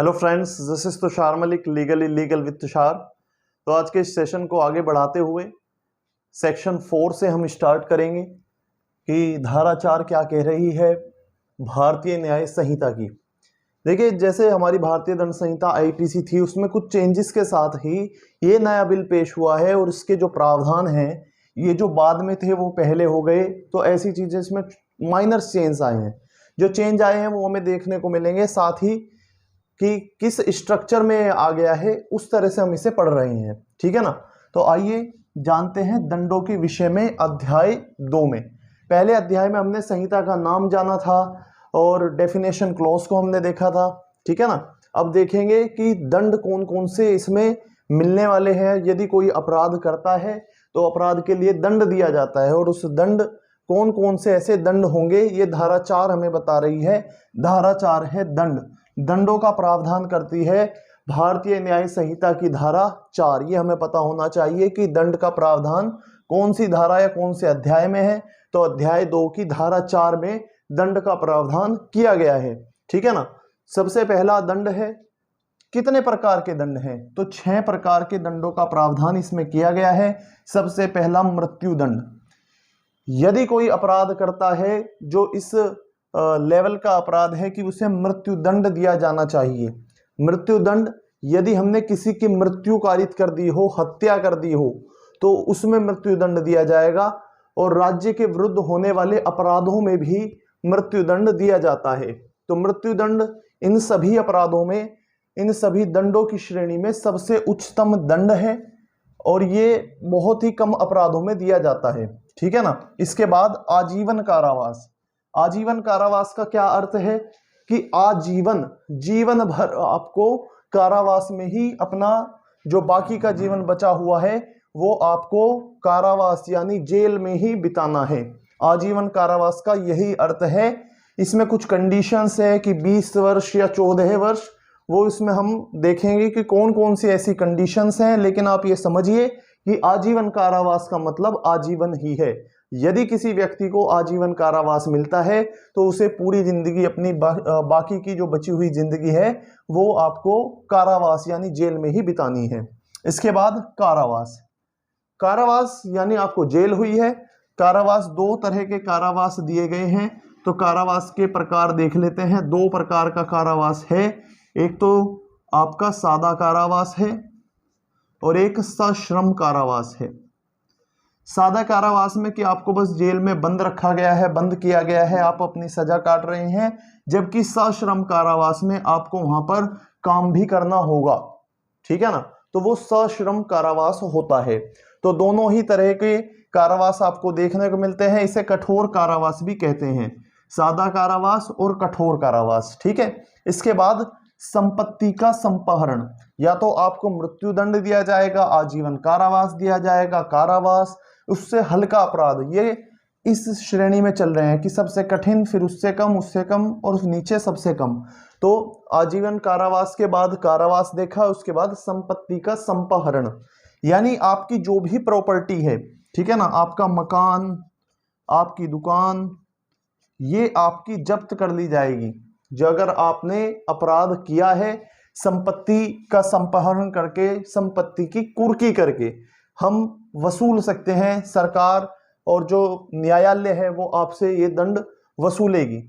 Hello friends, this is Tushar Malik, legal illegal with Tushar. तो आज के इस सेशन को आगे बढ़ाते हुए सेक्शन 4 से हम स्टार्ट करेंगे कि धारा 4 क्या कह रही है भारतीय न्याय संहिता की। देखिए, जैसे हमारी भारतीय दंड संहिता आईपीसी थी, उसमें कुछ चेंजेस के साथ ही ये नया बिल पेश हुआ है और इसके जो प्रावधान हैं ये जो बाद में थे वो पहले हो गए। तो ऐसी चीजें इसमें माइनर चेंज आए हैं। जो चेंज आए हैं वो हमें देखने को मिलेंगे, साथ ही कि किस स्ट्रक्चर में आ गया है उस तरह से हम इसे पढ़ रहे हैं। ठीक है ना। तो आइए जानते हैं दंडों के विषय में। अध्याय 2 में, पहले अध्याय में हमने संहिता का नाम जाना था और डेफिनेशन क्लॉज को हमने देखा था। ठीक है ना। अब देखेंगे कि दंड कौन कौन से इसमें मिलने वाले हैं। यदि कोई अपराध करता है तो अपराध के लिए दंड दिया जाता है और उस दंड कौन कौन से ऐसे दंड होंगे ये धारा 4 हमें बता रही है। धारा 4 है दंड। दंडों का प्रावधान करती है भारतीय न्याय संहिता की धारा 4। ये हमें पता होना चाहिए कि दंड का प्रावधान कौन सी धारा या कौन से अध्याय में है। तो अध्याय 2 की धारा 4 में दंड का प्रावधान किया गया है। ठीक है ना। सबसे पहला दंड है, कितने प्रकार के दंड हैं? तो 6 प्रकार के दंडों का प्रावधान इसमें किया गया है। सबसे पहला मृत्यु दंड। यदि कोई अपराध करता है जो इस लेवल का अपराध है कि उसे मृत्यु दंड दिया जाना चाहिए। मृत्यु दंड, यदि हमने किसी की मृत्यु कारित कर दी हो, हत्या कर दी हो, तो उसमें मृत्यु दंड दिया जाएगा। और राज्य के विरुद्ध होने वाले अपराधों में भी मृत्यु दंड दिया जाता है। तो मृत्यु दंड इन सभी अपराधों में, इन सभी दंडों की श्रेणी में सबसे उच्चतम दंड है और ये बहुत ही कम अपराधों में दिया जाता है। ठीक है ना। इसके बाद आजीवन कारावास। आजीवन कारावास का क्या अर्थ है कि आजीवन, जीवन भर आपको कारावास में ही अपना जो बाकी का जीवन बचा हुआ है वो आपको कारावास यानी जेल में ही बिताना है। आजीवन कारावास का यही अर्थ है। इसमें कुछ कंडीशंस है कि 20 वर्ष या 14 वर्ष, वो इसमें हम देखेंगे कि कौन कौन सी ऐसी कंडीशंस हैं। लेकिन आप ये समझिए कि आजीवन कारावास का मतलब आजीवन ही है। यदि किसी व्यक्ति को आजीवन कारावास मिलता है तो उसे पूरी जिंदगी, अपनी बाकी की जो बची हुई जिंदगी है वो आपको कारावास यानी जेल में ही बितानी है। इसके बाद कारावास। कारावास यानी आपको जेल हुई है। कारावास, 2 तरह के कारावास दिए गए हैं। तो कारावास के प्रकार देख लेते हैं। 2 प्रकार का कारावास है। एक तो आपका सादा कारावास है और एक सश्रम कारावास है। सादा कारावास में कि आपको बस जेल में बंद रखा गया है, बंद किया गया है, आप अपनी सजा काट रहे हैं। जबकि सश्रम कारावास में आपको वहां पर काम भी करना होगा। ठीक है ना। तो वो सश्रम कारावास होता है। तो दोनों ही तरह के कारावास आपको देखने को मिलते हैं। इसे कठोर कारावास भी कहते हैं, सादा कारावास और कठोर कारावास। ठीक है। इसके बाद संपत्ति का संपहरण। या तो आपको मृत्यु दंड दिया जाएगा, आजीवन कारावास दिया जाएगा, कारावास, उससे हल्का अपराध, ये इस श्रेणी में चल रहे हैं कि सबसे कठिन, फिर उससे कम, उससे कम और उस नीचे सबसे कम। तो आजीवन कारावास के बाद कारावास देखा, उसके बाद संपत्ति का संपहरण, यानी आपकी जो भी प्रॉपर्टी है, ठीक है ना, आपका मकान, आपकी दुकान, ये आपकी जब्त कर ली जाएगी। जो अगर आपने अपराध किया है, संपत्ति का संपहरण करके, संपत्ति की कुर्की करके हम वसूल सकते हैं। सरकार और जो न्यायालय है वो आपसे ये दंड वसूलेगी।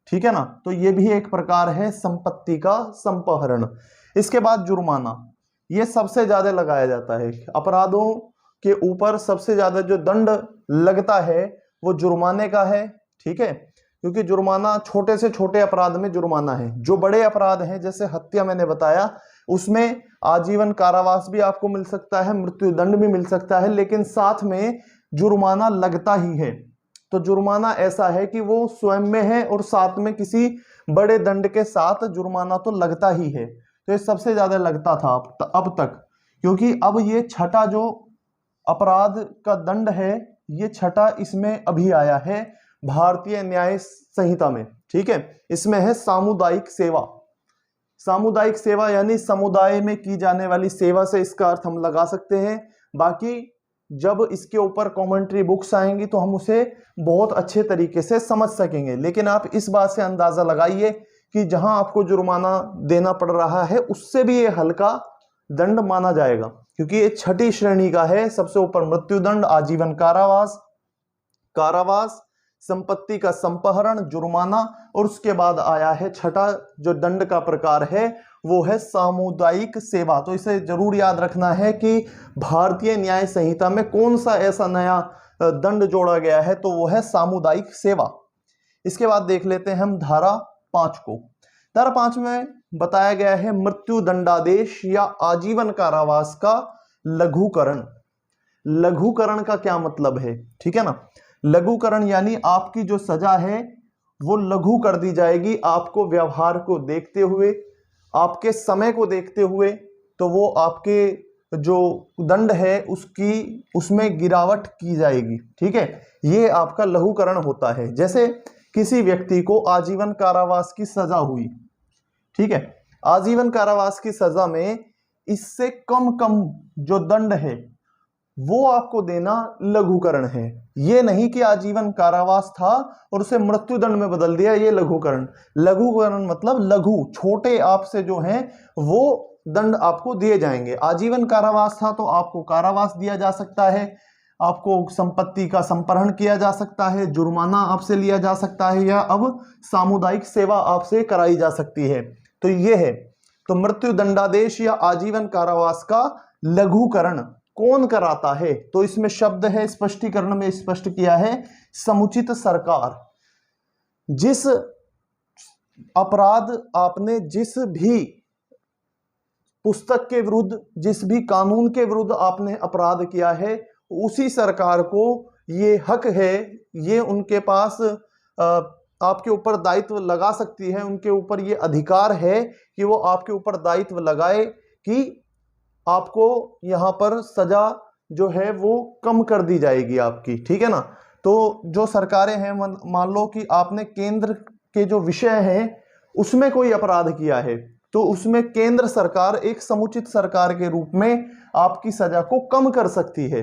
ठीक है ना। तो ये भी एक प्रकार है संपत्ति का संपहरण। इसके बाद जुर्माना। ये सबसे ज्यादा लगाया जाता है। अपराधों के ऊपर सबसे ज्यादा जो दंड लगता है वो जुर्माने का है। ठीक है। क्योंकि जुर्माना, छोटे से छोटे अपराध में जुर्माना है। जो बड़े अपराध हैं जैसे हत्या मैंने बताया, उसमें आजीवन कारावास भी आपको मिल सकता है, मृत्यु दंड भी मिल सकता है, लेकिन साथ में जुर्माना लगता ही है। तो जुर्माना ऐसा है कि वो स्वयं में है और साथ में किसी बड़े दंड के साथ जुर्माना तो लगता ही है। तो ये सबसे ज्यादा लगता था अब तक, क्योंकि अब ये छठा जो अपराध का दंड है, ये छठा इसमें अभी आया है भारतीय न्याय संहिता में। ठीक है। इसमें है सामुदायिक सेवा। सामुदायिक सेवा यानी समुदाय में की जाने वाली सेवा से इसका अर्थ हम लगा सकते हैं। बाकी जब इसके ऊपर कमेंट्री बुक्स आएंगी तो हम उसे बहुत अच्छे तरीके से समझ सकेंगे। लेकिन आप इस बात से अंदाजा लगाइए कि जहां आपको जुर्माना देना पड़ रहा है उससे भी ये हल्का दंड माना जाएगा, क्योंकि ये छठी श्रेणी का है। सबसे ऊपर मृत्युदंड, आजीवन कारावास, कारावास, संपत्ति का संपहरण, जुर्माना, और उसके बाद आया है छठा जो दंड का प्रकार है वो है सामुदायिक सेवा। तो इसे जरूर याद रखना है कि भारतीय न्याय संहिता में कौन सा ऐसा नया दंड जोड़ा गया है, तो वो है सामुदायिक सेवा। इसके बाद देख लेते हैं हम धारा 5 को। धारा 5 में बताया गया है मृत्यु दंडादेश या आजीवन कारावास का लघुकरण। लघुकरण का क्या मतलब है, ठीक है ना। लघुकरण यानी आपकी जो सजा है वो लघु कर दी जाएगी, आपको व्यवहार को देखते हुए, आपके समय को देखते हुए, तो वो आपके जो दंड है उसमें गिरावट की जाएगी, ठीक है। ये आपका लघुकरण होता है। जैसे किसी व्यक्ति को आजीवन कारावास की सजा हुई, ठीक है, आजीवन कारावास की सजा में इससे कम जो दंड है वो आपको देना लघुकरण है। ये नहीं कि आजीवन कारावास था और उसे मृत्यु दंड में बदल दिया, ये लघुकरण। लघुकरण मतलब लघु, छोटे आपसे जो हैं वो दंड आपको दिए जाएंगे। आजीवन कारावास था तो आपको कारावास दिया जा सकता है, आपको संपत्ति का संपहरण किया जा सकता है, जुर्माना आपसे लिया जा सकता है, या अब सामुदायिक सेवा आपसे कराई जा सकती है। तो ये है, तो मृत्यु दंडादेश या आजीवन कारावास का लघुकरण कौन कराता है, तो इसमें शब्द है, स्पष्टीकरण में स्पष्ट किया है, समुचित सरकार। जिस अपराध आपने जिस भी पुस्तक के विरुद्ध, जिस भी कानून के विरुद्ध आपने अपराध किया है, उसी सरकार को ये हक है, ये उनके पास आपके ऊपर दायित्व लगा सकती है, उनके ऊपर ये अधिकार है कि वो आपके ऊपर दायित्व लगाए कि आपको यहाँ पर सजा जो है वो कम कर दी जाएगी आपकी, ठीक है ना। तो जो सरकारें हैं, मान लो कि आपने केंद्र के जो विषय हैं उसमें कोई अपराध किया है, तो उसमें केंद्र सरकार एक समुचित सरकार के रूप में आपकी सजा को कम कर सकती है।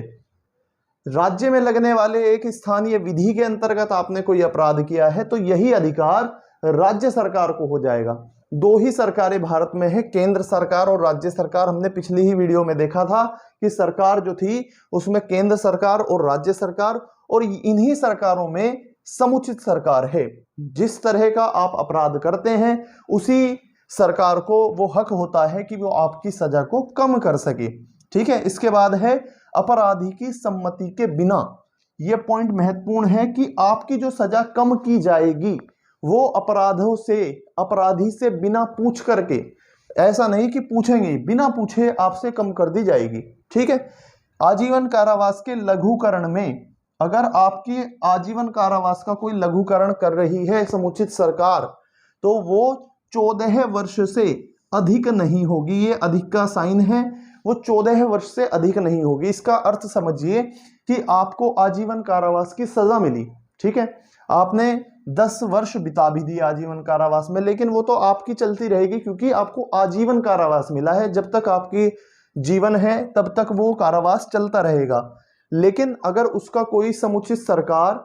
राज्य में लगने वाले एक स्थानीय विधि के अंतर्गत आपने कोई अपराध किया है तो यही अधिकार राज्य सरकार को हो जाएगा। दो ही सरकारें भारत में है, केंद्र सरकार और राज्य सरकार। हमने पिछली ही वीडियो में देखा था कि सरकार जो थी उसमें केंद्र सरकार और राज्य सरकार, और इन्हीं सरकारों में समुचित सरकार है। जिस तरह का आप अपराध करते हैं उसी सरकार को वो हक होता है कि वो आपकी सजा को कम कर सके, ठीक है। इसके बाद है अपराधी की सम्मति के बिना। यह पॉइंट महत्वपूर्ण है कि आपकी जो सजा कम की जाएगी वो अपराधी से बिना पूछ करके, ऐसा नहीं कि पूछेंगे, बिना पूछे आपसे कम कर दी जाएगी, ठीक है। आजीवन कारावास के लघुकरण में अगर आपकी आजीवन कारावास का कोई लघुकरण कर रही है समुचित सरकार, तो वो 14 वर्ष से अधिक नहीं होगी। ये अधिक का साइन है, वो 14 वर्ष से अधिक नहीं होगी। इसका अर्थ समझिए कि आपको आजीवन कारावास की सजा मिली, ठीक है, आपने 10 वर्ष बिता भी दिए आजीवन कारावास में, लेकिन वो तो आपकी चलती रहेगी क्योंकि आपको आजीवन कारावास मिला है। जब तक आपकी जीवन है तब तक वो कारावास चलता रहेगा। लेकिन अगर उसका कोई समुचित सरकार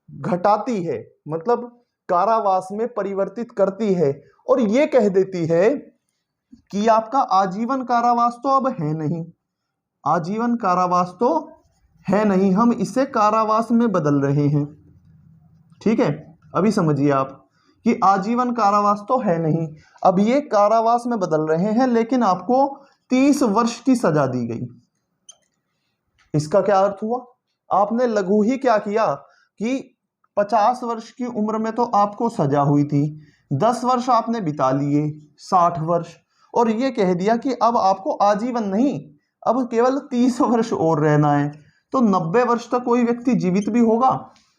घटाती है, मतलब कारावास में परिवर्तित करती है और ये कह देती है कि आपका आजीवन कारावास तो अब है नहीं, आजीवन कारावास तो है नहीं, हम इसे कारावास में बदल रहे हैं, ठीक है। अभी समझिए आप कि आजीवन कारावास तो है नहीं, अब ये कारावास में बदल रहे हैं, लेकिन आपको 30 वर्ष की सजा दी गई। इसका क्या अर्थ हुआ, आपने लघु ही क्या किया कि 50 वर्ष की उम्र में तो आपको सजा हुई थी, 10 वर्ष आपने बिता लिए, 60 वर्ष, और ये कह दिया कि अब आपको आजीवन नहीं, अब केवल 30 वर्ष और रहना है। तो 90 वर्ष तक कोई व्यक्ति जीवित भी होगा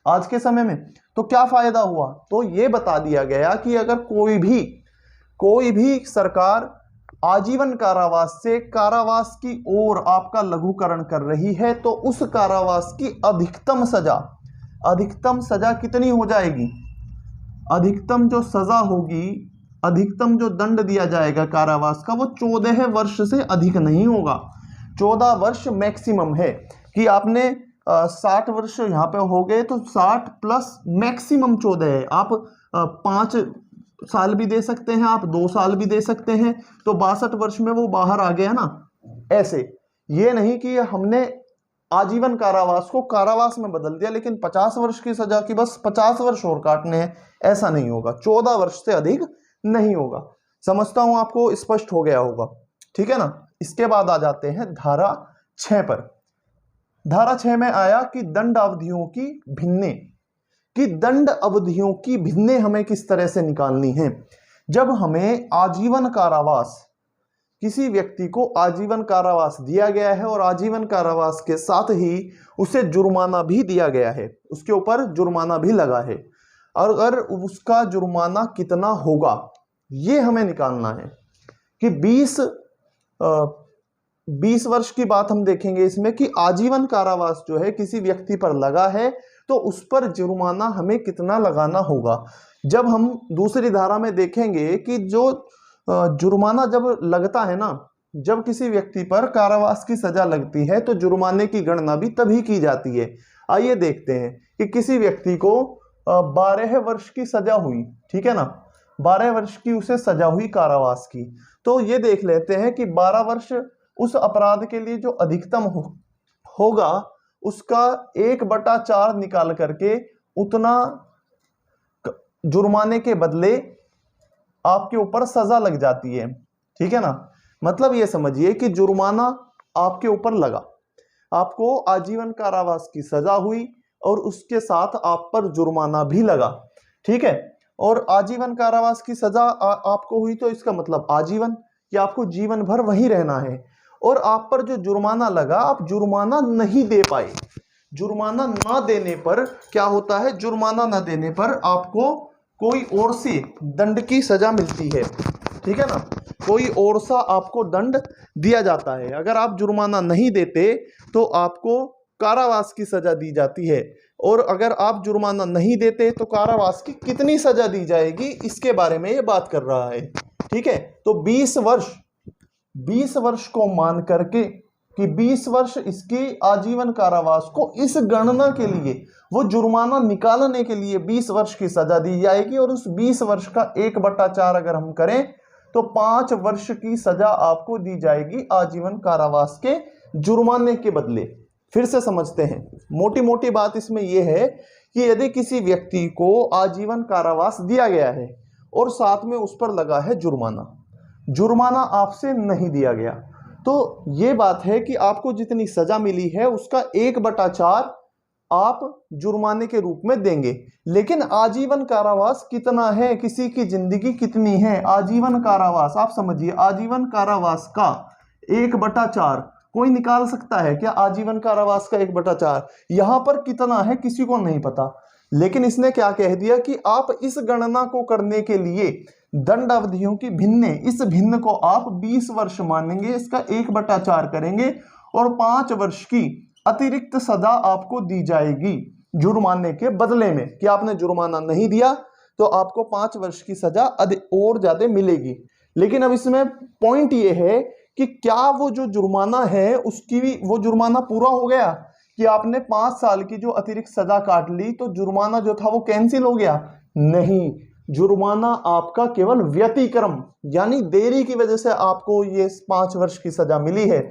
आज के समय में, तो क्या फायदा हुआ। तो ये बता दिया गया कि अगर कोई भी सरकार आजीवन कारावास से कारावास की ओर आपका लघुकरण कर रही है तो उस कारावास की अधिकतम सजा कितनी हो जाएगी, अधिकतम जो सजा होगी, अधिकतम जो दंड दिया जाएगा कारावास का, वो 14 वर्ष से अधिक नहीं होगा। 14 वर्ष मैक्सिमम है कि आपने 60 वर्ष यहाँ पे हो गए तो 60 प्लस मैक्सिमम 14 है। आप 5 साल भी दे सकते हैं आप, 2 साल भी दे सकते हैं, तो 62 वर्ष में वो बाहर आ गया ना। ऐसे ये नहीं कि हमने आजीवन कारावास को कारावास में बदल दिया, लेकिन 50 वर्ष की सजा की बस 50 वर्ष और काटने हैं, ऐसा नहीं होगा। 14 वर्ष से अधिक नहीं होगा। समझता हूं आपको स्पष्ट हो गया होगा, ठीक है ना। इसके बाद आ जाते हैं धारा 6 पर। धारा 6 में आया कि दंड अवधियों की भिन्ने, कि दंड अवधियों की भिन्ने हमें किस तरह से निकालनी है। जब हमें आजीवन कारावास, किसी व्यक्ति को आजीवन कारावास दिया गया है और आजीवन कारावास के साथ ही उसे जुर्माना भी दिया गया है, उसके ऊपर जुर्माना भी लगा है, और अगर उसका जुर्माना कितना होगा ये हमें निकालना है। कि 20 वर्ष की बात हम देखेंगे इसमें, कि आजीवन कारावास जो है किसी व्यक्ति पर लगा है तो उस पर जुर्माना हमें कितना लगाना होगा। जब हम दूसरी धारा में देखेंगे कि जो जुर्माना जब लगता है ना, जब किसी व्यक्ति पर कारावास की सजा लगती है तो जुर्माने की गणना भी तभी की जाती है। आइए देखते हैं कि किसी व्यक्ति को 12 वर्ष की सजा हुई, ठीक है ना, 12 वर्ष की उसे सजा हुई कारावास की। तो ये देख लेते हैं कि 12 वर्ष उस अपराध के लिए जो अधिकतम होगा उसका 1/4 निकाल करके उतना जुर्माने के बदले आपके ऊपर सजा लग जाती है, ठीक है ना। मतलब ये समझिए कि जुर्माना आपके ऊपर लगा, आपको आजीवन कारावास की सजा हुई और उसके साथ आप पर जुर्माना भी लगा, ठीक है। और आजीवन कारावास की सजा आपको हुई तो इसका मतलब आजीवन, कि आपको जीवन भर वहीं रहना है। और आप पर जो जुर्माना लगा, आप जुर्माना नहीं दे पाए। जुर्माना ना देने पर क्या होता है, जुर्माना ना देने पर आपको कोई और सी दंड की सजा मिलती है, ठीक है ना, कोई और सा आपको दंड दिया जाता है। अगर आप जुर्माना नहीं देते तो आपको कारावास की सजा दी जाती है, और अगर आप जुर्माना नहीं देते तो कारावास की कितनी सजा दी जाएगी इसके बारे में ये बात कर रहा है, ठीक है। तो 20 वर्ष को मान करके कि 20 वर्ष इसकी आजीवन कारावास को इस गणना के लिए, वो जुर्माना निकालने के लिए 20 वर्ष की सजा दी जाएगी, और उस 20 वर्ष का 1/4 अगर हम करें तो 5 वर्ष की सजा आपको दी जाएगी आजीवन कारावास के जुर्माने के बदले। फिर से समझते हैं, मोटी मोटी बात इसमें यह है कि यदि किसी व्यक्ति को आजीवन कारावास दिया गया है और साथ में उस पर लगा है जुर्माना आपसे नहीं दिया गया, तो ये बात है कि आपको जितनी सजा मिली है उसका 1/4 आप जुर्माने के रूप में देंगे। लेकिन आजीवन कारावास कितना है, किसी की जिंदगी कितनी है, आजीवन कारावास आप समझिए, आजीवन कारावास का 1/4 कोई निकाल सकता है क्या? आजीवन कारावास का 1/4 यहां पर कितना है किसी को नहीं पता। लेकिन इसने क्या कह दिया कि आप इस गणना को करने के लिए दंड अवधियों की भिन्न, इस भिन्न को आप 20 वर्ष मानेंगे, इसका 1/4 करेंगे और 5 वर्ष की अतिरिक्त सजा आपको दी जाएगी जुर्माने के बदले में, कि आपने जुर्माना नहीं दिया तो आपको 5 वर्ष की सजा और ज्यादा मिलेगी। लेकिन अब इसमें पॉइंट ये है कि क्या वो जो जुर्माना है उसकी भी वो जुर्माना पूरा हो गया, कि आपने 5 साल की जो अतिरिक्त सजा काट ली तो जुर्माना जो था वो कैंसिल हो गया? नहीं, जुर्माना आपका केवल व्यतिक्रम यानी देरी की वजह से आपको ये 5 वर्ष की सजा मिली है।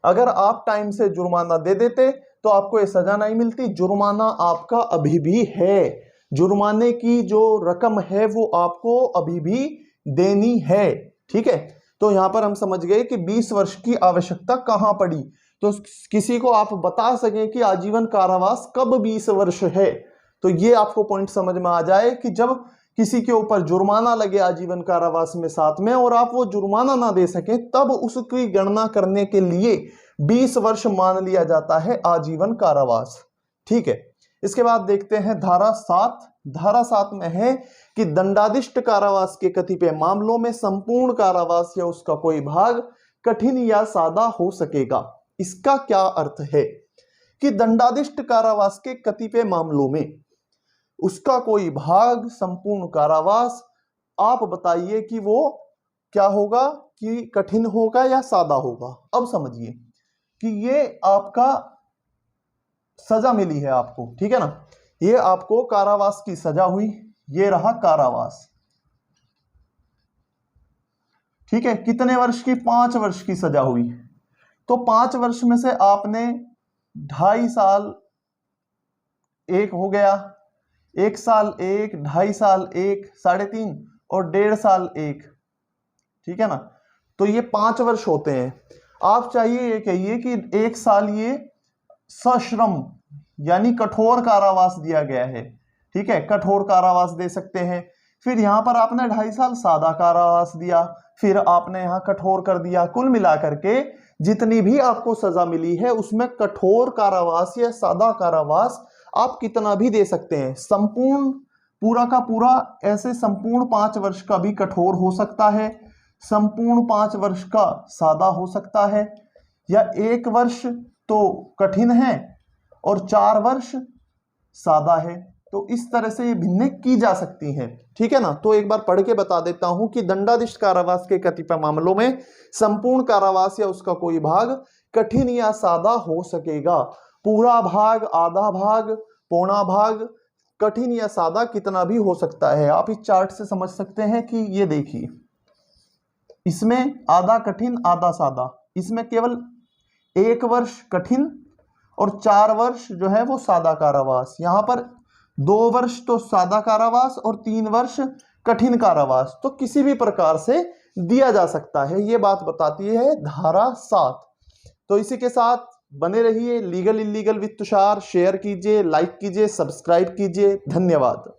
अगर आप टाइम से जुर्माना दे देते तो आपको ये सजा नहीं मिलती। जुर्माना आपका अभी भी है, जुर्माने की जो रकम है वो आपको अभी भी देनी है, ठीक है। तो यहां पर हम समझ गए कि 20 वर्ष की आवश्यकता कहां पड़ी। तो किसी को आप बता सकें कि आजीवन कारावास कब 20 वर्ष है, तो ये आपको पॉइंट समझ में आ जाए कि जब किसी के ऊपर जुर्माना लगे आजीवन कारावास में साथ में और आप वो जुर्माना ना दे सकें, तब उसकी गणना करने के लिए 20 वर्ष मान लिया जाता है आजीवन कारावास, ठीक है। इसके बाद देखते हैं धारा 7। धारा 7 में है कि दंडादिष्ट कारावास के कतिपय मामलों में संपूर्ण कारावास या उसका कोई भाग कठिन या सादा हो सकेगा। इसका क्या अर्थ है कि दंडादिष्ट कारावास के कतिपय मामलों में उसका कोई भाग, संपूर्ण कारावास, आप बताइए कि वो क्या होगा, कि कठिन होगा या सादा होगा। अब समझिए कि ये आपका सजा मिली है आपको, ठीक है ना, ये आपको कारावास की सजा हुई, ये रहा कारावास, ठीक है, कितने वर्ष की? 5 वर्ष की सजा हुई। तो 5 वर्ष में से आपने 2.5 साल एक हो गया, 1 साल एक, 2.5 साल एक, 3.5 और 1.5 साल एक, ठीक है ना। तो ये 5 वर्ष होते हैं। आप चाहिए ये कहिए कि 1 साल ये सश्रम यानी कठोर कारावास दिया गया है, ठीक है, कठोर कारावास दे सकते हैं। फिर यहां पर आपने 2.5 साल सादा कारावास दिया, फिर आपने यहां कठोर कर दिया। कुल मिलाकर के जितनी भी आपको सजा मिली है उसमें कठोर कारावास या सादा कारावास आप कितना भी दे सकते हैं। संपूर्ण पूरा का पूरा ऐसे संपूर्ण 5 वर्ष का भी कठोर हो सकता है, संपूर्ण 5 वर्ष का सादा हो सकता है, या 1 वर्ष तो कठिन है और 4 वर्ष सादा है। तो इस तरह से ये भिन्न की जा सकती हैं, ठीक है ना। तो एक बार पढ़ के बता देता हूं कि दंडाधिश कारावास के कतिपय मामलों में संपूर्ण कारावास या उसका कोई भाग कठिन या सादा हो सकेगा। पूरा भाग, आधा भाग, पौना भाग, कठिन या सादा कितना भी हो सकता है। आप इस चार्ट से समझ सकते हैं कि ये देखिए, इसमें आधा कठिन आधा सादा, इसमें केवल 1 वर्ष कठिन और 4 वर्ष जो है वो सादा कारावास। यहां पर 2 वर्ष तो सादा कारावास और 3 वर्ष कठिन कारावास तो किसी भी प्रकार से दिया जा सकता है। ये बात बताती है धारा 7। तो इसी के साथ बने रहिए legal illegal with Tushar. Share कीजिए, लाइक कीजिए, सब्सक्राइब कीजिए। धन्यवाद।